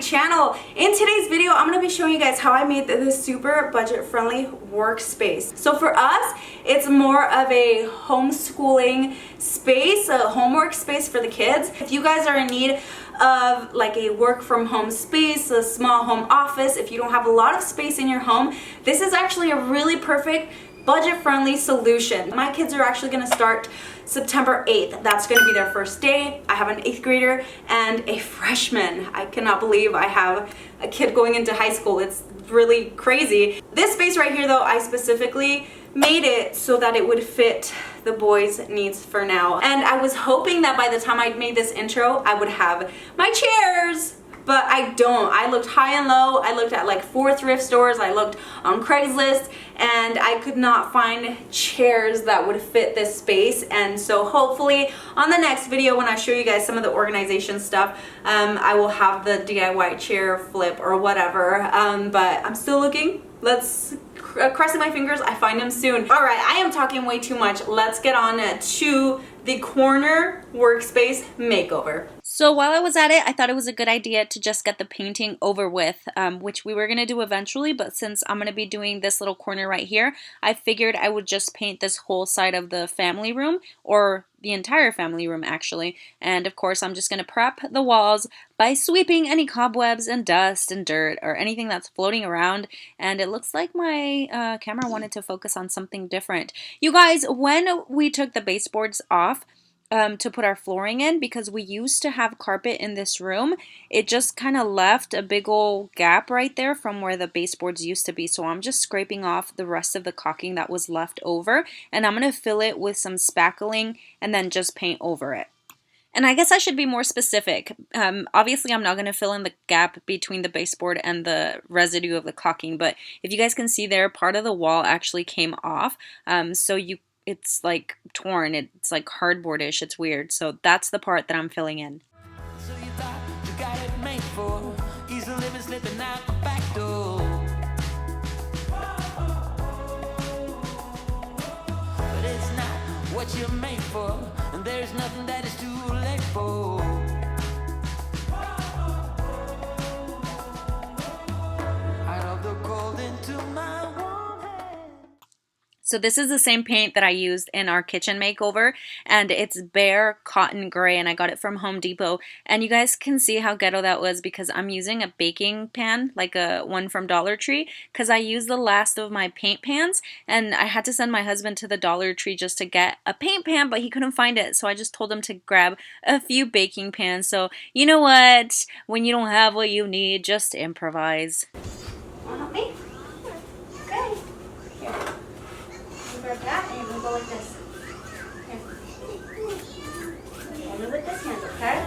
channel. In today's video, I'm going to be showing you guys how I made this super budget-friendly workspace. So for us, it's more of a homeschooling space, a homework space for the kids. If you guys are in need of like a work from home space, a small home office, if you don't have a lot of space in your home, this is actually a really perfect budget-friendly solution. My kids are actually going to start September 8th. That's going to be their first day. I have an 8th grader and a freshman. I cannot believe I have a kid going into high school. It's really crazy. This space right here though, I specifically made it so that it would fit the boys' needs for now. And I was hoping that by the time I made this intro, I would have my chairs. But I don't. I looked high and low. I looked at like 4 thrift stores. I looked on Craigslist and I could not find chairs that would fit this space. And so hopefully on the next video when I show you guys some of the organization stuff, I will have the DIY chair flip or whatever. But I'm still looking. Let's crossing my fingers I find them soon. All right, I am talking way too much. Let's get on to the corner workspace makeover. So while I was at it, I thought it was a good idea to just get the painting over with, which we were going to do eventually, but since I'm going to be doing this little corner right here, I figured I would just paint this whole side of the family room, or the entire family room actually. And of course, I'm just going to prep the walls by sweeping any cobwebs and dust and dirt or anything that's floating around. And it looks like my camera wanted to focus on something different. You guys, when we took the baseboards off, to put our flooring in, because we used to have carpet in this room, it just kind of left a big old gap right there from where the baseboards used to be. So I'm just scraping off the rest of the caulking that was left over, and I'm going to fill it with some spackling and then just paint over it. And I guess I should be more specific. Obviously, I'm not going to fill in the gap between the baseboard and the residue of the caulking, but if you guys can see there, part of the wall actually came off. It's like torn, it's like cardboardish, it's weird. So that's the part that I'm filling in. So you thought you got it made for easy living, slipping out the back door. But it's not what you're made for, and there's nothing that is too late for. Out of the cold into my warm head. So this is the same paint that I used in our kitchen makeover, and it's bare cotton gray, and I got it from Home Depot. And you guys can see how ghetto that was because I'm using a baking pan, like a one from Dollar Tree, because I used the last of my paint pans, and I had to send my husband to the Dollar Tree just to get a paint pan, but he couldn't find it, so I just told him to grab a few baking pans. So you know what? When you don't have what you need, just improvise. Wanna help me? Okay. Here. Grab that and you're gonna go like this. Here. Only with this hand, okay?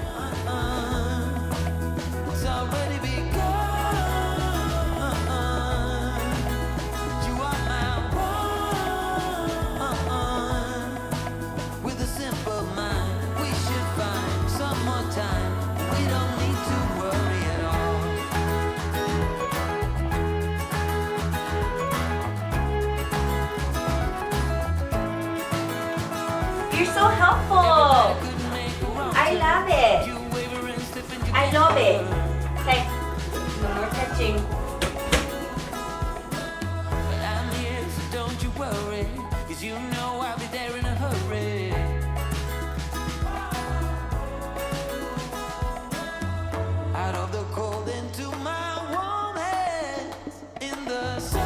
It's already begun. You are my one. With a simple mind, we should find some more time. We don't need to worry at all. You're so helpful. I love it. I love it. Okay. No more touching. But I'm here, so don't you worry, 'cause you know I'll be there in a hurry. Out of the cold into my warm hands in the sun.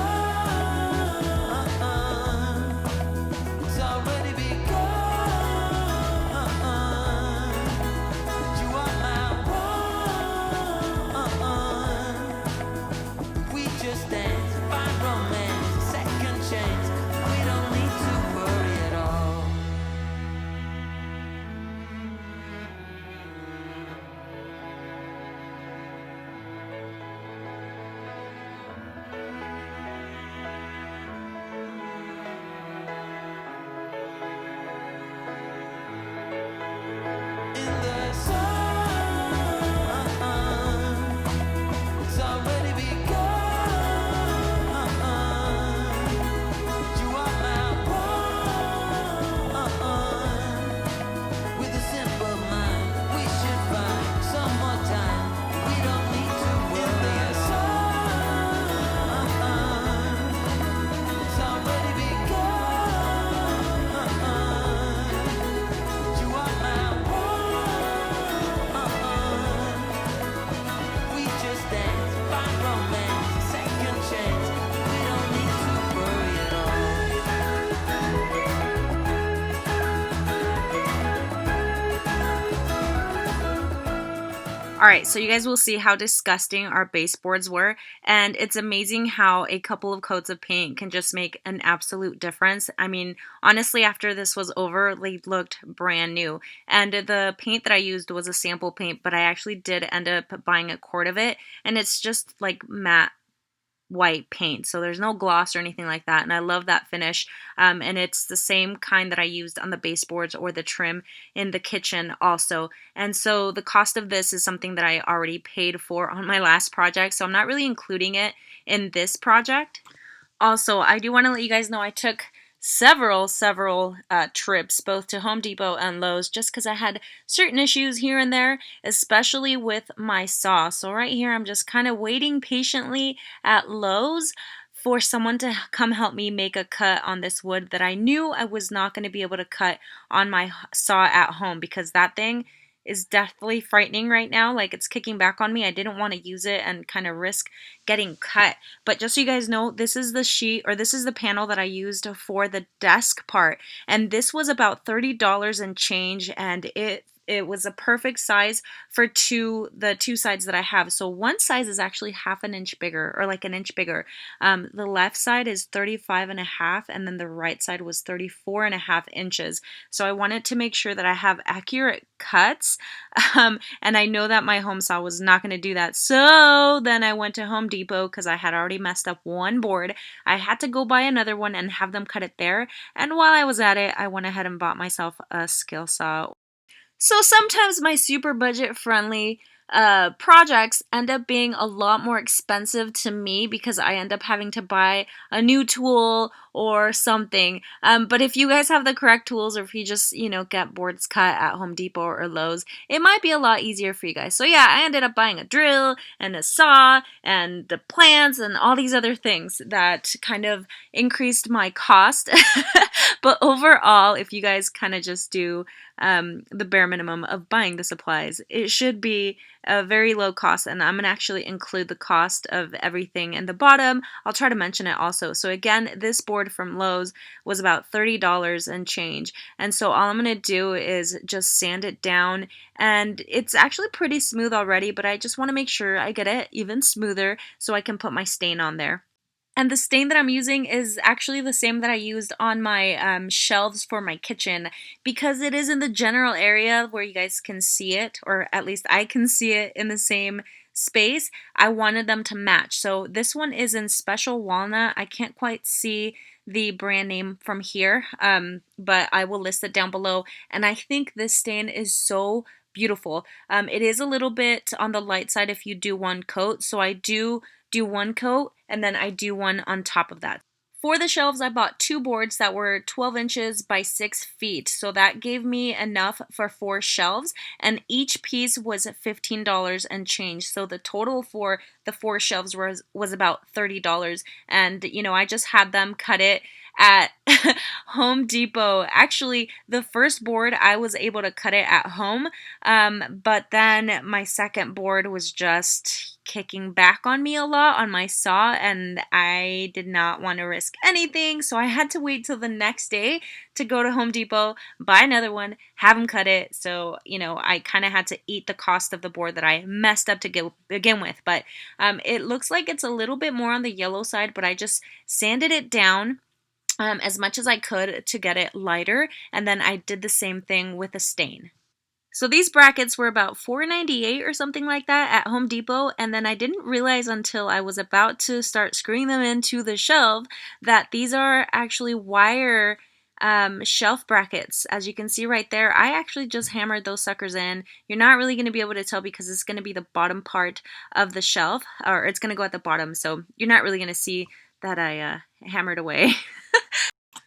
It's already begun. You are my one. We just dance, find romance, second chance. We don't need to worry Alright, so you guys will see how disgusting our baseboards were, and it's amazing how a couple of coats of paint can just make an absolute difference. I mean, honestly, after this was over, they looked brand new. And the paint that I used was a sample paint, but I actually did end up buying a quart of it, and it's just like matte white paint, so there's no gloss or anything like that, and I love that finish. And it's the same kind that I used on the baseboards or the trim in the kitchen also. And so the cost of this is something that I already paid for on my last project, so I'm not really including it in this project. Also, I do want to let you guys know I took several trips both to Home Depot and Lowe's just because I had certain issues here and there, especially with my saw. So right here I'm just kind of waiting patiently at Lowe's for someone to come help me make a cut on this wood that I knew I was not going to be able to cut on my saw at home, because that thing is definitely frightening right now. Like, it's kicking back on me. I didn't want to use it and kind of risk getting cut. But just so you guys know, this is the sheet, or this is the panel that I used for the desk part. And this was about $30 and change, and it was a perfect size for the two sides that I have. So one size is actually half an inch bigger, or like an inch bigger. The left side is 35.5, and then the right side was 34.5 inches. So I wanted to make sure that I have accurate cuts, and I know that my home saw was not going to do that. So then I went to Home Depot because I had already messed up one board. I had to go buy another one and have them cut it there. And while I was at it, I went ahead and bought myself a skill saw. So sometimes my super budget friendly projects end up being a lot more expensive to me because I end up having to buy a new tool or something. But if you guys have the correct tools, or if you just, get boards cut at Home Depot or Lowe's, it might be a lot easier for you guys. So yeah, I ended up buying a drill and a saw and the plants and all these other things that kind of increased my cost. But overall, if you guys kind of just do the bare minimum of buying the supplies, it should be a very low cost, and I'm going to actually include the cost of everything in the bottom. I'll try to mention it also. So again, this board from Lowe's was about $30 and change, and so all I'm going to do is just sand it down, and it's actually pretty smooth already, but I just want to make sure I get it even smoother so I can put my stain on there. And the stain that I'm using is actually the same that I used on my shelves for my kitchen, because it is in the general area where you guys can see it, or at least I can see it in the same space. I wanted them to match. So this one is in Special Walnut. I can't quite see the brand name from here, but I will list it down below. And I think this stain is so beautiful. It is a little bit on the light side if you do one coat, so I do one coat and then I do one on top of that. For the shelves, I bought two boards that were 12 inches by 6 feet, so that gave me enough for 4 shelves, and each piece was $15 and change. So the total for the 4 shelves was about $30, and I just had them cut it at Home Depot. Actually, the first board I was able to cut it at home, but then my second board was just kicking back on me a lot on my saw, and I did not want to risk anything, so I had to wait till the next day to go to Home Depot, buy another one, have them cut it. So I kind of had to eat the cost of the board that I messed up to begin with. But it looks like it's a little bit more on the yellow side, but I just sanded it down as much as I could to get it lighter, and then I did the same thing with a stain. So these brackets were about $4.98 or something like that at Home Depot, and then I didn't realize until I was about to start screwing them into the shelf that these are actually wire shelf brackets. As you can see right there, I actually just hammered those suckers in. You're not really going to be able to tell because it's going to be the bottom part of the shelf, or it's going to go at the bottom, so you're not really going to see that I hammered away.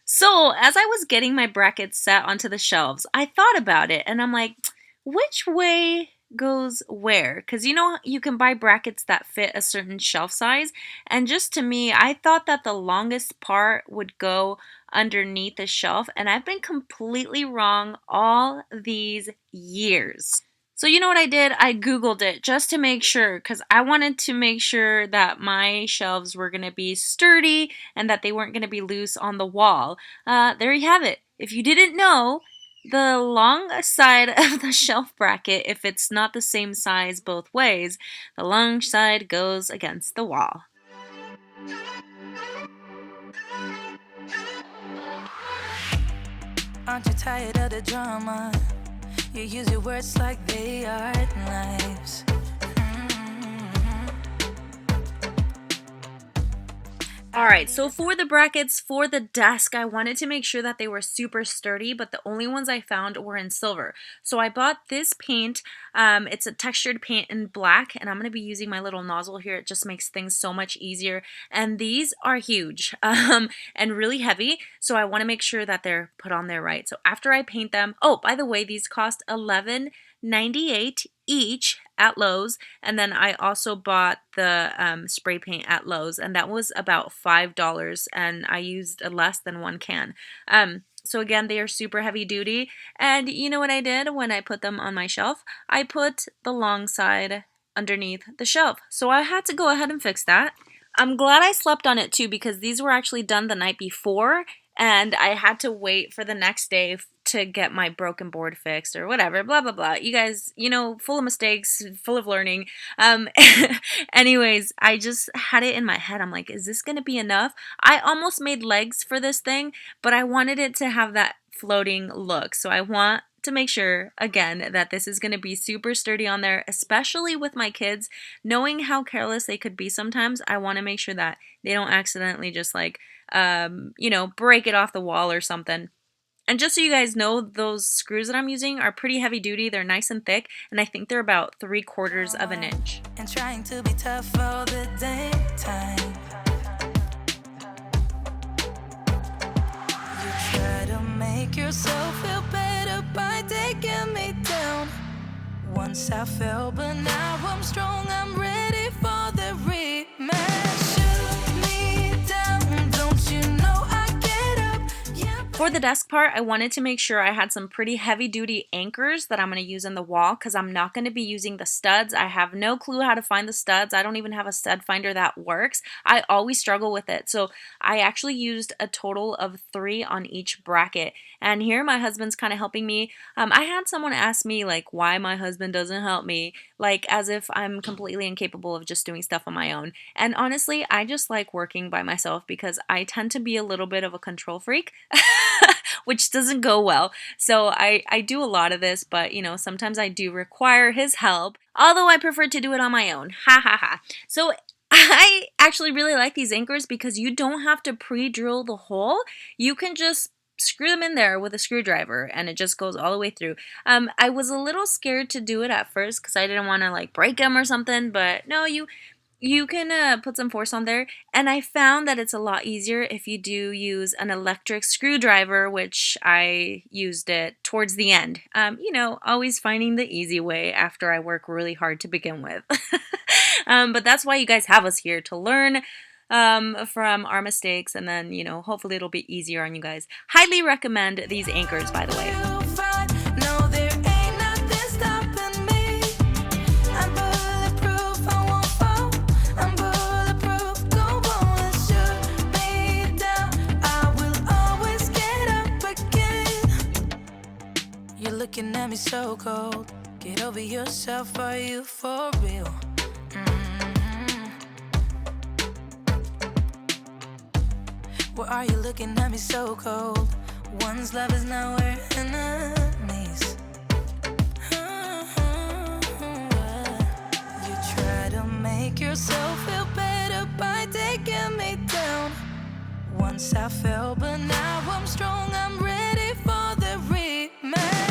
So as I was getting my brackets set onto the shelves, I thought about it, and I'm like, which way goes where? Because you can buy brackets that fit a certain shelf size, and just to me, I thought that the longest part would go underneath the shelf, and I've been completely wrong all these years. So you know what I did? I Googled it just to make sure, because I wanted to make sure that my shelves were going to be sturdy and that they weren't going to be loose on the wall. There you have it. If you didn't know, The long side of the shelf bracket, if it's not the same size both ways, the long side goes against the wall. Aren't you tired of the drama? You use your words like they are knives. Alright, so for the brackets for the desk, I wanted to make sure that they were super sturdy, but the only ones I found were in silver. So I bought this paint. It's a textured paint in black, and I'm going to be using my little nozzle here. It just makes things so much easier. And these are huge and really heavy, so I want to make sure that they're put on there right. So after I paint them, oh, by the way, these cost $11.98 each at Lowe's, and then I also bought the spray paint at Lowe's, and that was about $5, and I used less than one can. So again, they are super heavy duty, and you know what I did when I put them on my shelf? I put the long side underneath the shelf, so I had to go ahead and fix that. I'm glad I slept on it too, because these were actually done the night before, and I had to wait for the next day to get my broken board fixed or whatever, blah, blah, blah. You guys, you know, full of mistakes, full of learning. Anyways, I just had it in my head. I'm like, is this going to be enough? I almost made legs for this thing, but I wanted it to have that floating look. So I want to make sure, again, that this is going to be super sturdy on there, especially with my kids. Knowing how careless they could be sometimes, I want to make sure that they don't accidentally just like, you know, break it off the wall or something. And just so you guys know, those screws that I'm using are pretty heavy duty. They're nice and thick, and I think they're about 3/4 of an inch. And trying to be tough all the daytime. You try to make yourself feel better by taking me down. Once I fell, but now I'm strong. I'm ready for the rematch. Shoot me down, don't you know I get up? Yeah. For the desk part, I wanted to make sure I had some pretty heavy duty anchors that I'm going to use in the wall, because I'm not going to be using the studs. I have no clue how to find the studs. I don't even have a stud finder that works. I always struggle with it. So I actually used a total of 3 on each bracket. And here my husband's kind of helping me. I had someone ask me like why my husband doesn't help me, like as if I'm completely incapable of just doing stuff on my own. And honestly, I just like working by myself because I tend to be a little bit of a control freak. Which doesn't go well. So I do a lot of this, but you know, sometimes I do require his help, although I prefer to do it on my own. Ha ha ha. So I actually really like these anchors because you don't have to pre-drill the hole. You can just screw them in there with a screwdriver and it just goes all the way through. I was a little scared to do it at first because I didn't want to like break them or something, but no, you can put some force on there, and I found that it's a lot easier if you do use an electric screwdriver, which I used it towards the end. You know, always finding the easy way after I work really hard to begin with. But that's why you guys have us here, to learn from our mistakes, and then, you know, hopefully it'll be easier on you guys. Highly recommend these anchors, by the way. Looking at me so cold. Get over yourself, are you for real? Why are you looking at me so cold? One's love is now we're enemies. You try to make yourself feel better by taking me down. Once I fell, but now I'm strong. I'm ready for the rematch.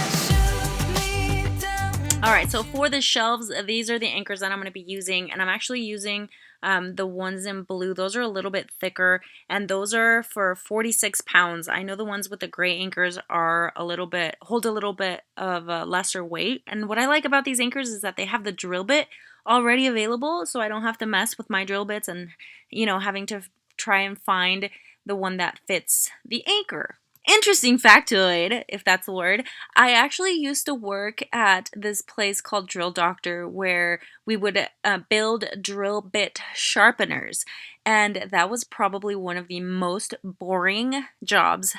Alright, so for the shelves, these are the anchors that I'm going to be using, and I'm actually using the ones in blue. Those are a little bit thicker, and those are for 46 pounds. I know the ones with the gray anchors are hold a little bit of a lesser weight, and what I like about these anchors is that they have the drill bit already available, so I don't have to mess with my drill bits and, you know, having to try and find the one that fits the anchor. Interesting factoid, if that's the word, I actually used to work at this place called Drill Doctor where we would build drill bit sharpeners, and that was probably one of the most boring jobs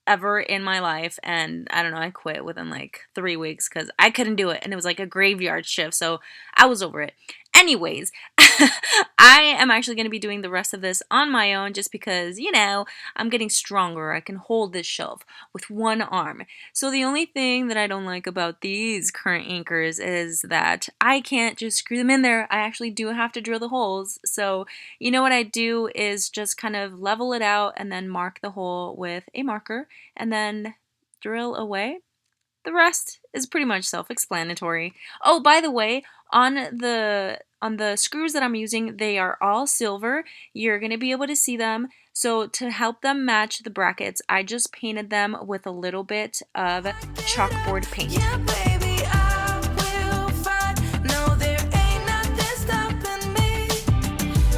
ever in my life, and I don't know, I quit within like 3 weeks because I couldn't do it, and it was like a graveyard shift, so I was over it. Anyways, I am actually going to be doing the rest of this on my own just because, you know, I'm getting stronger. I can hold this shelf with one arm. So the only thing that I don't like about these current anchors is that I can't just screw them in there. I actually do have to drill the holes. So you know what I do is just kind of level it out and then mark the hole with a marker and then drill away. The rest is pretty much self-explanatory. Oh, by the way, on the screws that I'm using, they are all silver. You're going to be able to see them. So to help them match the brackets, I just painted them with a little bit of chalkboard paint. Yeah, baby, I will fight. No, there ain't nothing stopping me.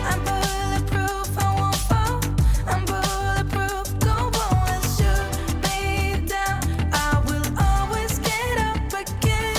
I'm bulletproof, I won't fall. I'm bulletproof, go on and shoot me down. I will always get up again.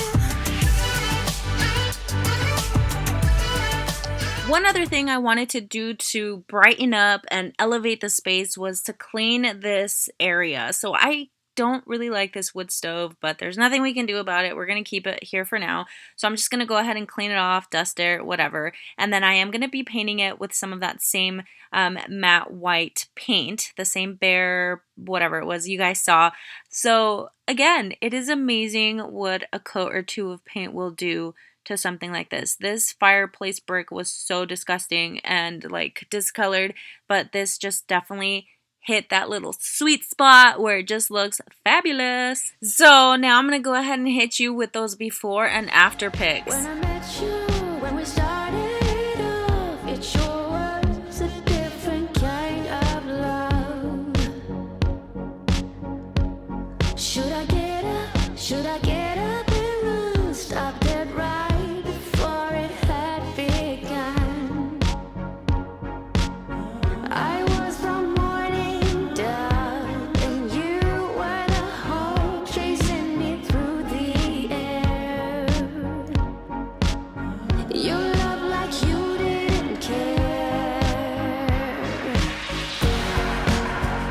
One other thing I wanted to do to brighten up and elevate the space was to clean this area. So I don't really like this wood stove, but there's nothing we can do about it. We're going to keep it here for now. So I'm just going to go ahead and clean it off, dust it, whatever. And then I am going to be painting it with some of that same matte white paint, the same bare, whatever it was you guys saw. So again, it is amazing what a coat or two of paint will do to something like this. This fireplace brick was so disgusting and like discolored, but this just definitely hit that little sweet spot where it just looks fabulous. So now I'm gonna go ahead and hit you with those before and after pics. When I met you, when we started off, it sure was a different kind of love. Should I get up? Should I get up and run? Stop dead right before it had begun. I was the morning dove, and you were the hope chasing me through the air. You loved like you didn't care.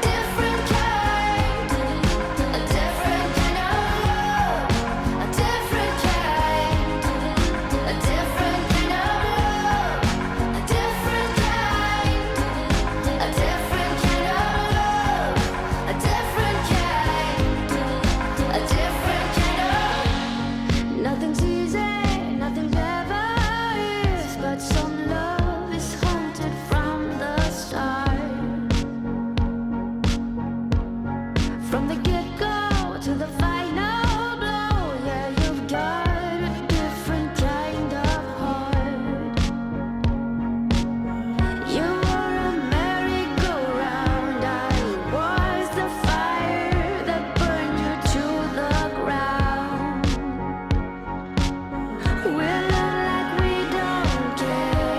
Different kind, a different kind of love. A different kind, a different kind of love. A different kind, a different kind of love. A different kind, a different kind of. Nothing's easy, nothing ever is, but some love is haunted from the start. From the get-go to the final blow, yeah, you've got a different kind of heart. You were a merry-go-round, I was the fire that burned you to the ground. We love like we don't care.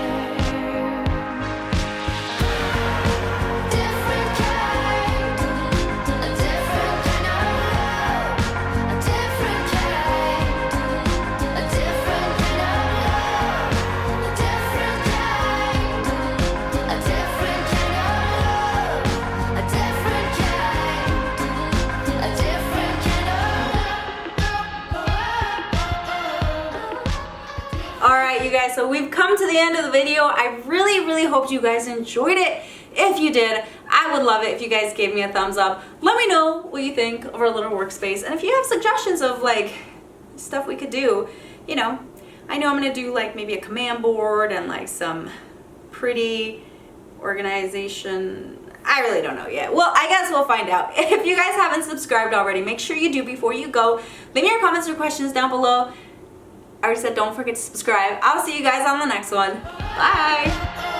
Different kind, a different kind of love. A different kind, a different kind of love. A different kind, a different kind of love. A different kind, a different kind of. Alright, you guys, so we've come to the end of the video. I really hope you guys enjoyed it. If you did, I would love it if you guys gave me a thumbs up. Let me know what you think of our little workspace. And if you have suggestions of like stuff we could do, you know, I know I'm gonna do like maybe a command board and like some pretty organization. I really don't know yet. Well, I guess we'll find out. If you guys haven't subscribed already, make sure you do before you go. Leave me your comments or questions down below. I already said don't forget to subscribe. I'll see you guys on the next one. Bye!